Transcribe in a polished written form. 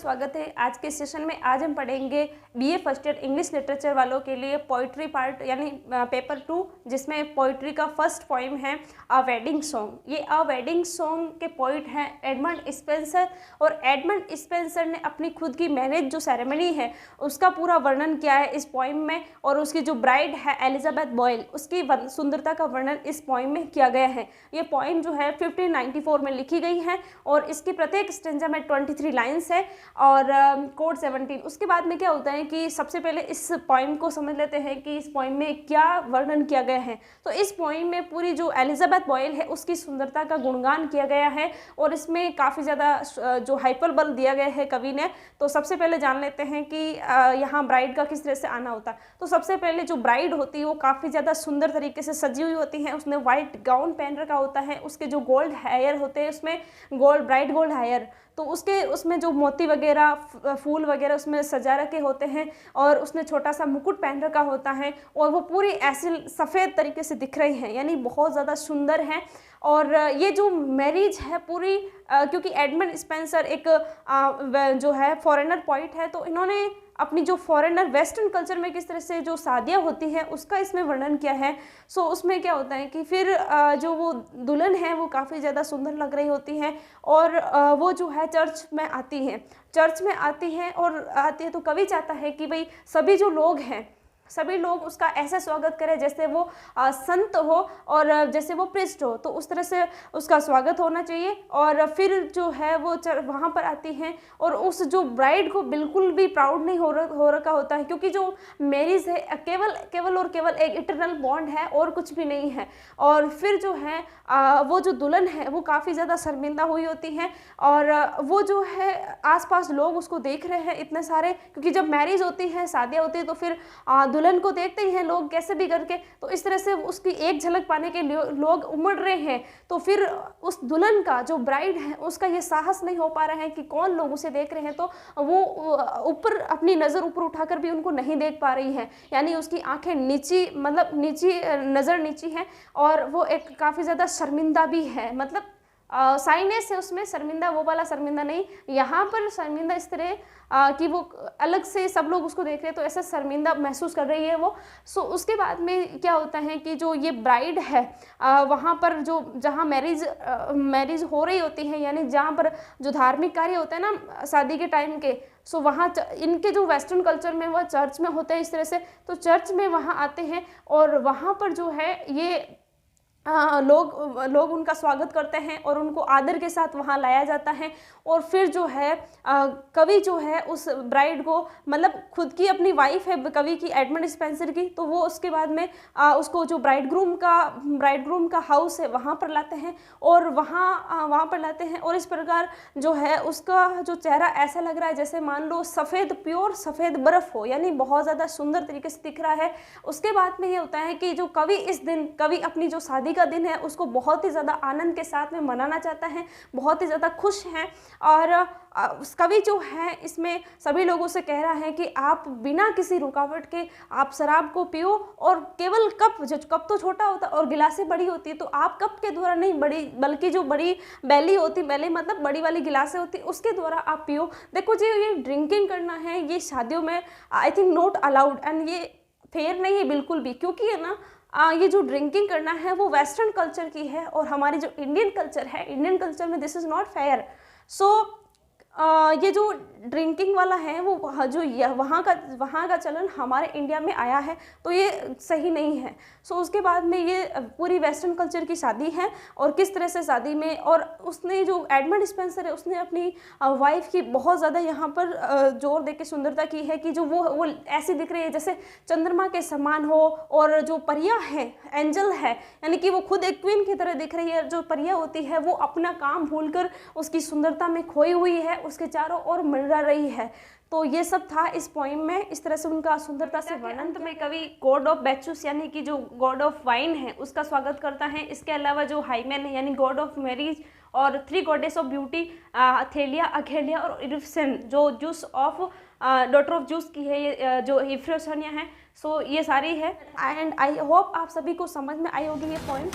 स्वागत है आज के सेशन में। आज हम पढ़ेंगे BA first year English literature वालों के लिए पोइट्री पार्ट यानी पेपर 2, जिसमें पोइट्री का फर्स्ट पोइम है अ वेडिंग सॉन्ग। ये अ वेडिंग सॉन्ग के पोइट हैं एडमंड स्पेंसर, और एडमंड स्पेंसर ने अपनी खुद की मैरिज जो सेरेमनी है उसका पूरा वर्णन किया है इस पोइम में, और उसकी जो ब्राइड है एलिजाबेथ बॉयल, उसकी सुंदरता का वर्णन इस पोइम में किया गया है। ये पोइम जो है 1594 में लिखी गई है और इसकी प्रत्येक स्टेंजा में 23 लाइन्स है और कोड 17। उसके बाद में क्या होता है कि सबसे पहले इस पोइम को समझ लेते हैं कि इस पोइम में क्या वर्णन किया गया है। तो इस पोइम में पूरी जो एलिजाबेथ बॉयल है उसकी सुंदरता का गुणगान किया गया है और इसमें काफ़ी ज़्यादा जो हाइपरबल दिया गया है कवि ने। तो सबसे पहले जान लेते हैं कि यहाँ ब्राइड का किस तरह से आना होता है। तो सबसे पहले जो ब्राइड होती है वो काफ़ी ज़्यादा सुंदर तरीके से सजी हुई होती है, उसने वाइट गाउन पहन रखा होता है, उसके जो गोल्ड हेयर होते हैं उसमें ब्राइट गोल्ड हेयर, तो उसमें जो मोती वगैरह फूल वगैरह उसमें सजा रखे होते हैं और उसने छोटा सा मुकुट पहन रखा होता है और वो पूरी ऐसे सफ़ेद तरीके से दिख रही हैं, यानी बहुत ज़्यादा सुंदर हैं। और ये जो मैरिज है पूरी क्योंकि एडमंड स्पेंसर एक जो है फॉरेनर पोइट है, तो इन्होंने अपनी जो फॉरेनर वेस्टर्न कल्चर में किस तरह से जो शादियाँ होती हैं उसका इसमें वर्णन किया है। सो उसमें क्या होता है कि फिर जो वो दुल्हन है वो काफ़ी ज़्यादा सुंदर लग रही होती है और वो जो है चर्च में आती है और आती है तो कवि चाहता है कि भाई सभी लोग उसका ऐसा स्वागत करें जैसे वो संत हो और जैसे वो प्रिस्ट हो, तो उस तरह से उसका स्वागत होना चाहिए। और फिर जो है वो वहाँ पर आती हैं और उस जो ब्राइड को बिल्कुल भी प्राउड नहीं हो रखा होता है, क्योंकि जो मैरिज है केवल एक इटरनल बॉन्ड है और कुछ भी नहीं है। और फिर जो है वो जो दुल्हन है वो काफ़ी ज़्यादा शर्मिंदा हुई होती है और वो जो है आसपास लोग उसको देख रहे हैं इतने सारे, क्योंकि जब मैरिज होती है शादियाँ होती है तो फिर दुल्हन को देखते ही हैं लोग कैसे भी करके, तो इस तरह से उसकी एक झलक पाने के लिए लोग उमड़ रहे हैं। तो फिर उस दुल्हन का जो ब्राइड है उसका ये साहस नहीं हो पा रहा है कि कौन लोग उसे देख रहे हैं, तो वो ऊपर अपनी नज़र ऊपर उठाकर भी उनको नहीं देख पा रही है, यानी उसकी आंखें नीची नज़र नीची है और वो एक काफ़ी ज़्यादा शर्मिंदा भी है। मतलब साइनेस है उसमें, शर्मिंदा वो वाला शर्मिंदा नहीं, यहाँ पर शर्मिंदा इस तरह कि वो अलग से सब लोग उसको देख रहे हैं तो ऐसा शर्मिंदा महसूस कर रही है वो। सो उसके बाद में क्या होता है कि जो ये ब्राइड है वहाँ पर जहाँ मैरिज हो रही होती है, यानी जहाँ पर जो धार्मिक कार्य होता है ना शादी के टाइम के, सो वहाँ इनके जो वेस्टर्न कल्चर में वह चर्च में होते हैं इस तरह से, तो चर्च में वहाँ आते हैं और वहाँ पर जो है ये लोग उनका स्वागत करते हैं और उनको आदर के साथ वहाँ लाया जाता है। और फिर जो है कवि जो है उस ब्राइड को, मतलब खुद की अपनी वाइफ है कवि की एडमंड स्पेंसर की, तो वो उसके बाद में उसको जो ब्राइडग्रूम का हाउस है वहाँ पर लाते हैं और वहाँ पर लाते हैं और इस प्रकार जो है उसका जो चेहरा ऐसा लग रहा है जैसे मान लो प्योर सफ़ेद बर्फ़ हो, यानी बहुत ज़्यादा सुंदर तरीके से दिख रहा है। उसके बाद में ये होता है कि जो कवि अपनी जो शादी का दिन है उसको बहुत ही ज़्यादा आनंद के साथ में मनाना चाहता है, बहुत ही ज़्यादा खुश हैं और कवि जो है इसमें सभी लोगों से कह रहा है कि आप बिना किसी रुकावट के आप शराब को पियो, और केवल कप तो छोटा होता है और गिलासें बड़ी होती है, तो आप कप के द्वारा नहीं बल्कि जो बड़ी बैली मतलब बड़ी वाली गिलासें होती है उसके द्वारा आप पियो। देखो जी, ये ड्रिंकिंग करना है ये शादियों में I think not allowed and ये फेयर नहीं है बिल्कुल भी, क्योंकि है ना ये जो ड्रिंकिंग करना है वो वेस्टर्न कल्चर की है और हमारी जो इंडियन कल्चर में दिस इज़ नॉट फेयर। सो ये जो ड्रिंकिंग वाला है वो जो वहाँ का चलन हमारे इंडिया में आया है तो ये सही नहीं है। सो उसके बाद में ये पूरी वेस्टर्न कल्चर की शादी है और किस तरह से शादी में, और उसने जो एडमंड स्पेंसर है उसने अपनी वाइफ की बहुत ज़्यादा यहाँ पर जोर दे के सुंदरता की है कि जो वो ऐसी दिख रही है जैसे चंद्रमा के समान हो, और जो परियां है एंजल है, यानी कि वो खुद एक क्वीन की तरह दिख रही है। जो परियां होती है वो अपना काम भूलकर उसकी सुंदरता में खोई हुई है, उसके चारों ओर मंडरा रही है। तो ये सब था इस पोइम में, इस तरह से उनका सुंदरता से वर्णन। अंत में कवि गॉड ऑफ बैचुस यानी कि जो गॉड ऑफ वाइन है उसका स्वागत करता है। इसके अलावा जो हाइमेन है यानी गॉड ऑफ मैरिज और 3 गॉडेस ऑफ ब्यूटी अथेलिया, अखेलिया और इरिफसन जो डॉटर ऑफ जूस की है, ये जो इफ्रोसनिया है, सो ये सारी है। एंड आई होप आप सभी को समझ में आई होगी ये पॉइंट।